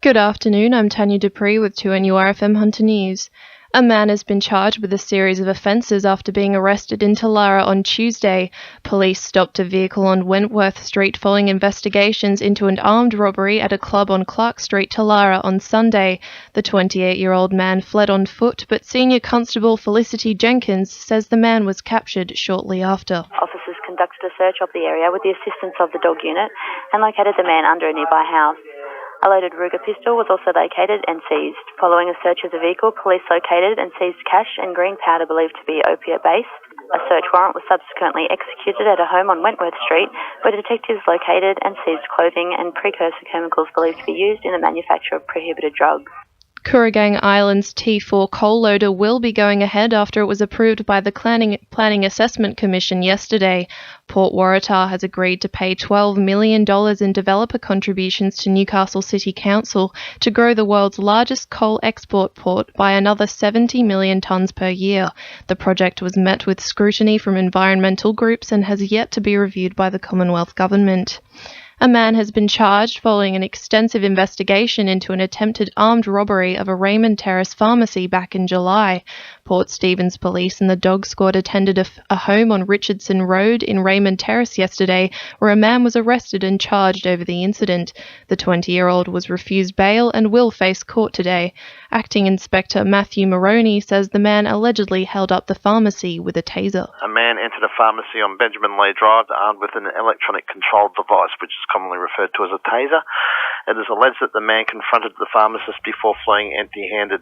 Good afternoon, I'm Tanya du Preez with 2NURFM Hunter News. A man has been charged with a series of offences after being arrested in Talara on Tuesday. Police stopped a vehicle on Wentworth Street following investigations into an armed robbery at a club on Clark Street, Talara on Sunday. The 28-year-old man fled on foot, but Senior Constable Felicity Jenkins says the man was captured shortly after. Officers conducted a search of the area with the assistance of the dog unit and located the man under a nearby house. A loaded Ruger pistol was also located and seized. Following a search of the vehicle, police located and seized cash and green powder believed to be opiate-based. A search warrant was subsequently executed at a home on Wentworth Street, where detectives located and seized clothing and precursor chemicals believed to be used in the manufacture of prohibited drugs. Kooragang Island's T4 coal loader will be going ahead after it was approved by the Planning Assessment Commission yesterday. Port Waratah has agreed to pay $12 million in developer contributions to Newcastle City Council to grow the world's largest coal export port by another 70 million tonnes per year. The project was met with scrutiny from environmental groups and has yet to be reviewed by the Commonwealth Government. A man has been charged following an extensive investigation into an attempted armed robbery of a Raymond Terrace pharmacy back in July. Port Stephens Police and the dog squad attended a home on Richardson Road in Raymond Terrace yesterday, where a man was arrested and charged over the incident. The 20-year-old was refused bail and will face court today. Acting Inspector Matthew Moroney says the man allegedly held up the pharmacy with a taser. A man entered a pharmacy on Benjamin Lee Drive armed with an electronic controlled device, which is commonly referred to as a taser. It is alleged that the man confronted the pharmacist before fleeing empty-handed.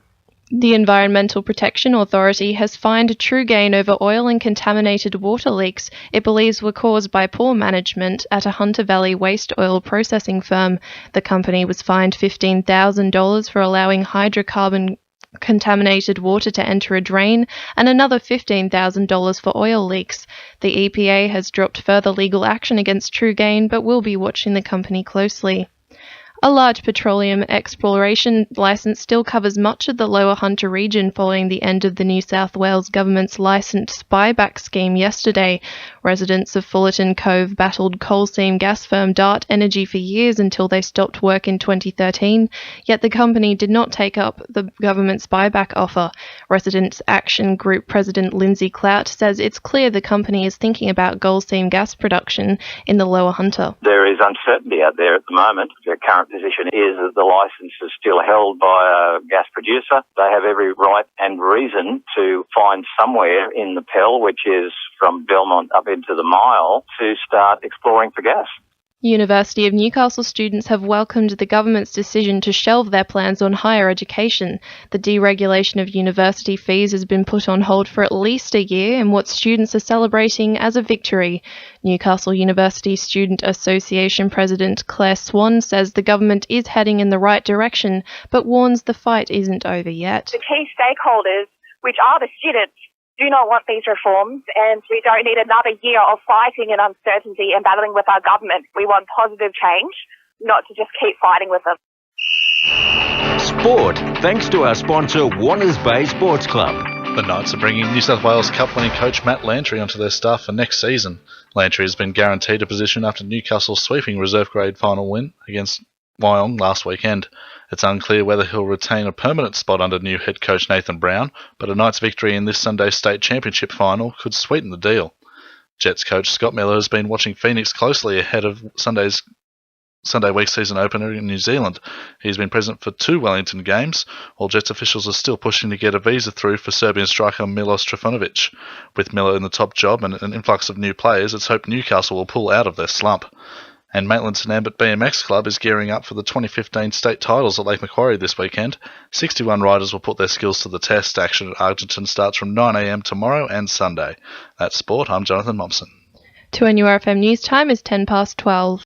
The Environmental Protection Authority has fined Trugain over oil and contaminated water leaks it believes were caused by poor management at a Hunter Valley waste oil processing firm. The company was fined $15,000 for allowing hydrocarbon contaminated water to enter a drain and another $15,000 for oil leaks. The EPA has dropped further legal action against Trugain but will be watching the company closely. A large petroleum exploration licence still covers much of the Lower Hunter region following the end of the New South Wales government's licensed buyback scheme yesterday. Residents of Fullerton Cove battled coal seam gas firm Dart Energy for years until they stopped work in 2013, yet the company did not take up the government's buyback offer. Residents Action Group President Lindsay Clout says it's clear the company is thinking about coal seam gas production in the Lower Hunter. There is uncertainty out there at the moment. The current position is that the licence is still held by a gas producer. They have every right and reason to find somewhere in the Pell, which is from Belmont up into the Mile, to start exploring for gas. University of Newcastle students have welcomed the government's decision to shelve their plans on higher education. The deregulation of university fees has been put on hold for at least a year in what students are celebrating as a victory. Newcastle University Student Association President Claire Swan says the government is heading in the right direction, but warns the fight isn't over yet. The key stakeholders, which are the students, do not want these reforms, and we don't need another year of fighting and uncertainty and battling with our government. We want positive change, not to just keep fighting with them. Sport, thanks to our sponsor, Warners Bay Sports Club. The Knights are bringing New South Wales Cup-winning coach Matt Lantry onto their staff for next season. Lantry has been guaranteed a position after Newcastle's sweeping reserve-grade final win against Wyong last weekend. It's unclear whether he'll retain a permanent spot under new head coach Nathan Brown, but a Knights victory in this Sunday's state championship final could sweeten the deal. Jets coach Scott Miller has been watching Phoenix closely ahead of Sunday week season opener in New Zealand. He's been present for 2 Wellington games, while Jets officials are still pushing to get a visa through for Serbian striker Milos Trifunovic. With Miller in the top job and an influx of new players, it's hoped Newcastle will pull out of their slump. And Maitland St Ambert BMX Club is gearing up for the 2015 state titles at Lake Macquarie this weekend. 61 riders will put their skills to the test. Action at Argenton starts from 9 a.m. tomorrow and Sunday. That's sport. I'm Jonathan Momsen. 2NURFM News Time is 12:10.